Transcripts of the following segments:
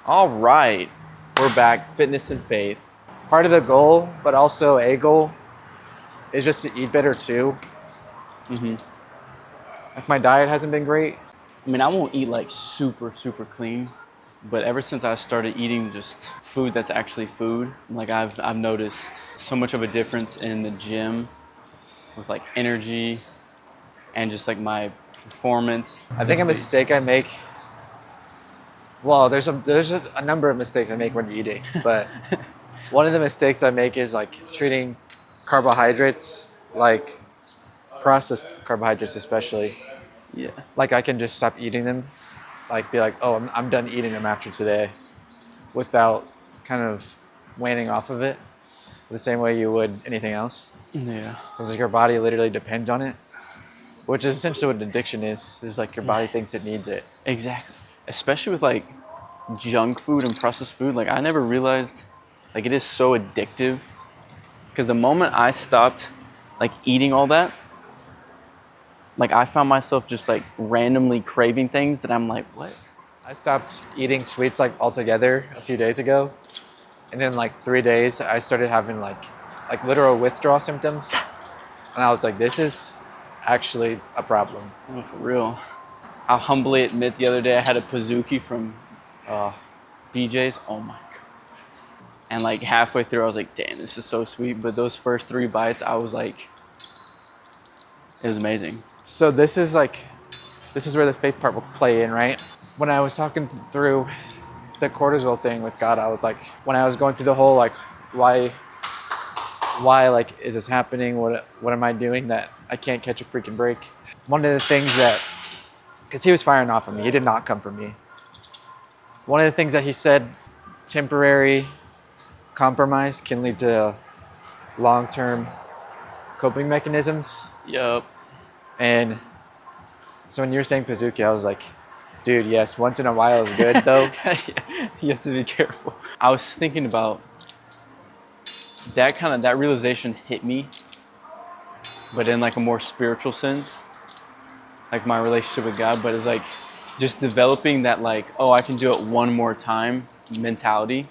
All right, we're back. Fitness and faith. Part of the goal, but also a goal, is just to eat better too. Mm-hmm. Like my diet hasn't been great. I mean, I won't eat like super clean, but ever since I started eating just food that's actually food, like I've noticed so much of a difference in the gym with like energy and just like my performance. I think a mistake I make. Well, there's a number of mistakes I make when eating, but one of the mistakes I make is like treating carbohydrates, like processed carbohydrates especially, Yeah. like I can just stop eating them, like be like, oh, I'm done eating them after today, without kind of waning off of it the same way you would anything else. Yeah. Because like your body literally depends on it, which is essentially what addiction is. Is like your body thinks it needs it. Exactly. Especially with like junk food and processed food. Like I never realized like it is so addictive. Because the moment I stopped like eating all that, like I found myself just like randomly craving things that I'm like, what? I stopped eating sweets like altogether a few days ago, and in like 3 days I started having like literal withdrawal symptoms, and I was like, this is actually a problem. Oh, for real. I'll humbly admit the other day I had a Pizookie from BJ's. Oh my god. And like halfway through I was like, damn, this is so sweet. But those first 3 bites I was like, it was amazing. So this is where the faith part will play in, right? When I was talking through the cortisol thing with God, I was like, when I was going through the whole like, why like is this happening? What am I doing that I can't catch a freaking break? One of the things that, because he was firing off of me, he did not come from me. One of the things that he said, temporary compromise can lead to long-term coping mechanisms. Yup. And so when you were saying Pizookie, I was like, dude, yes, once in a while is good though. You have to be careful. I was thinking about that realization hit me, but in like a more spiritual sense, like my relationship with God, but it's like just developing that like, oh, I can do it one more time mentality.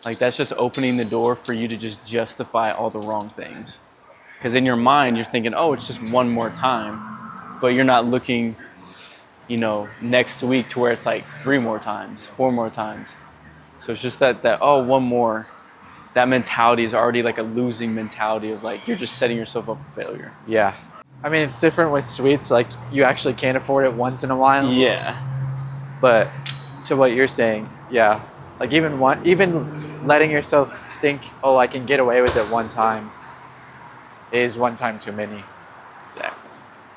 Like that's just opening the door for you to just justify all the wrong things. Because in your mind, you're thinking, oh, it's just one more time, but you're not looking, next week to where it's like 3 more times, 4 more times. So it's just that oh, one more. That mentality is already like a losing mentality of like, you're just setting yourself up for failure. Yeah. I mean, it's different with sweets. Like you actually can't afford it once in a while. Yeah. But to what you're saying, yeah. Like even letting yourself think, oh, I can get away with it one time is one time too many. Exactly.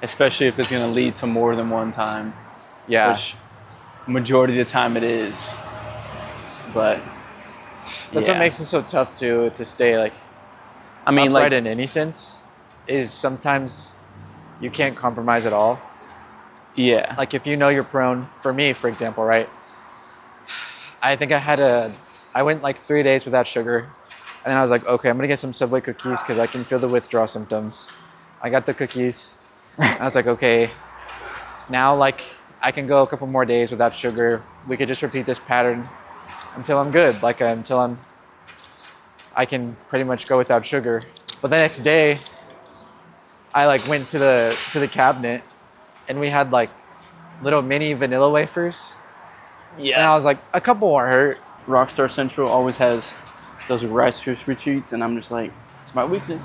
Especially if it's going to lead to more than one time. Yeah. Which majority of the time it is. But that's what makes it so tough to stay like upright in any sense, is sometimes you can't compromise at all. Yeah. Like if you know you're prone, for me, for example, right? I think I went like 3 days without sugar. And then I was like, okay, I'm going to get some Subway cookies because I can feel the withdrawal symptoms. I got the cookies. And I was like, okay, now like I can go a couple more days without sugar. We could just repeat this pattern until I'm good. Like I can pretty much go without sugar. But the next day, I like went to the cabinet and we had like little mini vanilla wafers. Yeah. And I was like, a couple won't hurt. Rockstar Central always has those Rice Krispie treats, and I'm just like, it's my weakness.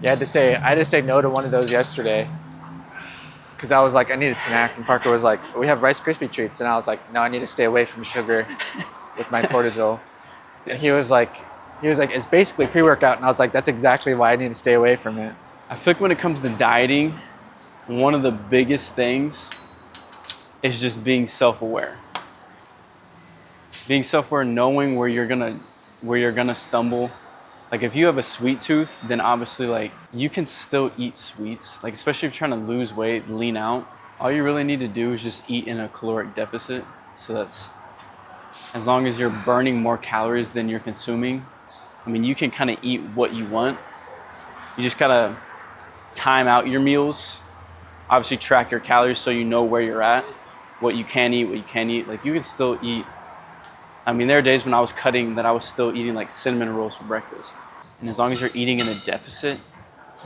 Yeah, I had to say no to one of those yesterday because I was like, I need a snack, and Parker was like, we have Rice Krispie treats, and I was like, no, I need to stay away from sugar with my cortisol. And he was like, it's basically pre-workout, and I was like, that's exactly why I need to stay away from it. I feel like when it comes to dieting, one of the biggest things is just being self-aware. Being self-aware, knowing where you're gonna stumble. Like if you have a sweet tooth, then obviously like you can still eat sweets. Like especially if you're trying to lose weight, lean out, all you really need to do is just eat in a caloric deficit. So that's, as long as you're burning more calories than you're consuming, I mean, you can kind of eat what you want. You just gotta time out your meals. Obviously track your calories so you know where you're at. what you can eat, what you can't eat. Like you can still eat. I mean, there are days when I was cutting that I was still eating like cinnamon rolls for breakfast. And as long as you're eating in a deficit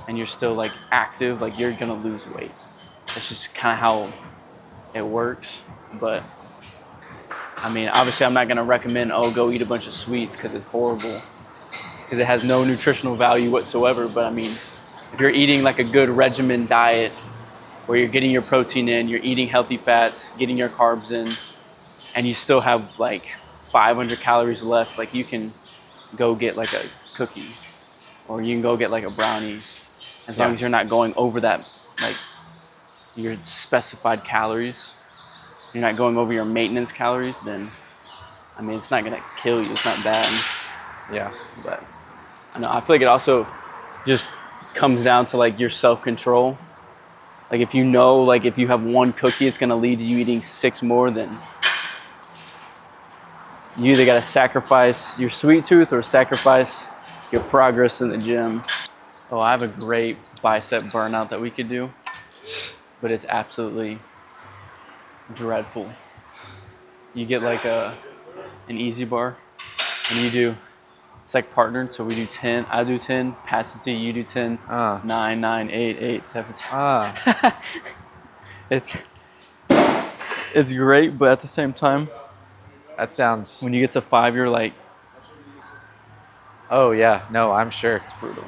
and you're still like active, like you're gonna lose weight. That's just kind of how it works. But I mean, obviously, I'm not gonna recommend go eat a bunch of sweets because it's horrible, because it has no nutritional value whatsoever. But I mean, if you're eating like a good regimen diet where you're getting your protein in, you're eating healthy fats, getting your carbs in, and you still have like 500 calories left, like you can go get like a cookie or you can go get like a brownie, as long as you're not going over that, like your specified calories, you're not going over your maintenance calories, then I mean, it's not gonna kill you, it's not bad. Yeah. But I know, I feel like it also just comes down to like your self-control. Like if you know, like if you have one cookie, it's gonna lead to you eating 6 more, then you either gotta sacrifice your sweet tooth or sacrifice your progress in the gym. Oh, I have a great bicep burnout that we could do, but it's absolutely dreadful. You get like an easy bar, and you do, it's like partnered, so we do 10, I do 10, pass it to you, you do 10, 9, 9, 8, 8, 7, 7. It's great, but at the same time, That sounds. when you get to 5, you're like, Oh yeah, no, I'm sure. it's brutal.